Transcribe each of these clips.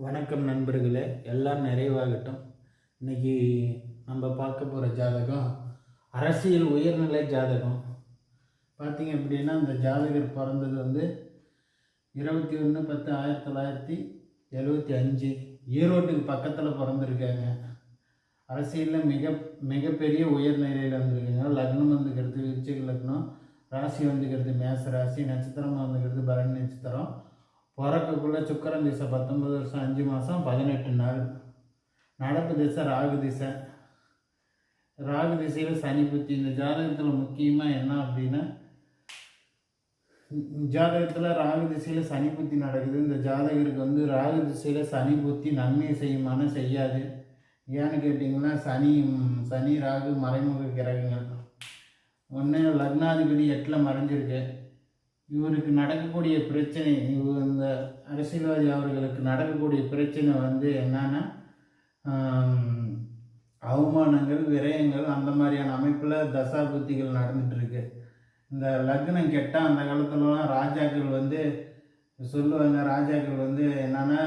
வணக்கம் நண்பர்களே, எல்லாம் நிறைவாகட்டும். இன்றைக்கி நம்ம பார்க்க போகிற ஜாதகம் அரசியல் உயர்நிலை ஜாதகம். பார்த்திங்க அப்படின்னா இந்த ஜாதகர் பிறந்தது 21/10/1975 ஈரோட்டுக்கு பக்கத்தில் பிறந்திருக்காங்க. அரசியலில் மிகப்பெரிய உயர்நிலையில் வந்திருக்காங்க. லக்னம் வந்துக்கிறது விருச்சிக லக்னம், ராசி வந்துக்கிறது மேச ராசி, நட்சத்திரம் வந்துக்கிறது பரணி நட்சத்திரம். பிறக்கக்குள்ள சுக்கரன் திசை 19 வருஷம் 5 மாதம் 18 நாள். நடப்பு திசை ராகு திசை. ராகு திசையில் சனி புத்தி. இந்த ஜாதகத்தில் முக்கியமாக என்ன அப்படின்னா, ஜாதகத்தில் ராகு திசையில் சனி புத்தி நடக்குது. இந்த ஜாதகருக்கு ராகு திசையில் சனி புத்தி நன்மை செய்யுமான செய்யாது. ஏன்னு கேட்டிங்கன்னா, சனி ராகு மறைமுக கிரகங்கள். ஒன்று லக்னாதிபதி 8ல் மறைஞ்சிருக்கு. இவருக்கு நடக்கக்கூடிய பிரச்சனை, இந்த அரசியல்வாதி அவர்களுக்கு நடக்கக்கூடிய பிரச்சனை என்னன்னா, அவமானங்கள், விரயங்கள், அந்த மாதிரியான அமைப்பில் தசா புத்திகள் நடந்துகிட்ருக்கு. இந்த லக்னம் கெட்டால் அந்த காலத்துலலாம் ராஜாக்கள் சொல்லுவாங்க. ராஜாக்கள் என்னென்னா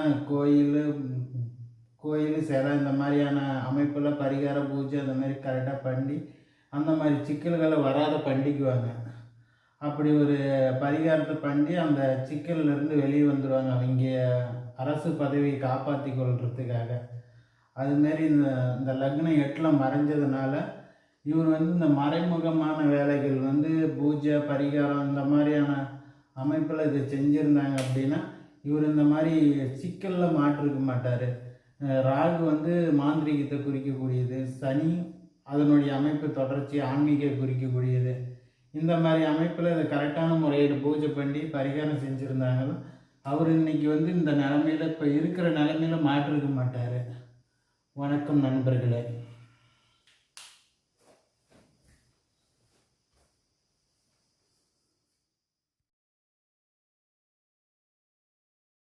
கோயில் சிலை இந்த மாதிரியான அமைப்பில் பரிகார பூஜை அந்த மாதிரி கரெக்டாக பண்ணி அந்த மாதிரி சிக்கல்களை வராத பண்ணிக்குவாங்க. அப்படி ஒரு பரிகாரத்தை பண்ணி அந்த சிக்கல்லேருந்து வெளியே வந்துடுவாங்க, அவங்க அரசு பதவியை காப்பாற்றி கொள்றதுக்காக. அதுமாரி இந்த லக்னம் 8ல் மறைஞ்சதுனால இவர் இந்த மறைமுகமான வேலைகள் பூஜை பரிகாரம் இந்த மாதிரியான அமைப்பில் இதை செஞ்சுருந்தாங்க அப்படின்னா இவர் இந்த மாதிரி சிக்கலில் மாற்றிருக்க மாட்டார். ராகு மாந்திரிகத்தை குறிக்கக்கூடியது, சனி அதனுடைய அமைப்பு தொடர்ச்சி ஆன்மீக குறிக்கக்கூடியது. இந்த மாதிரி அமைப்பில் இதை கரெக்டான முறையில் பூஜை பண்ணி பரிகாரம் செஞ்சுருந்தாங்கன்னா அவர் இன்றைக்கி இந்த நிலமையில் இப்போ இருக்கிற நிலமையில் மாற்றிருக்க மாட்டார். வணக்கம் நண்பர்களே.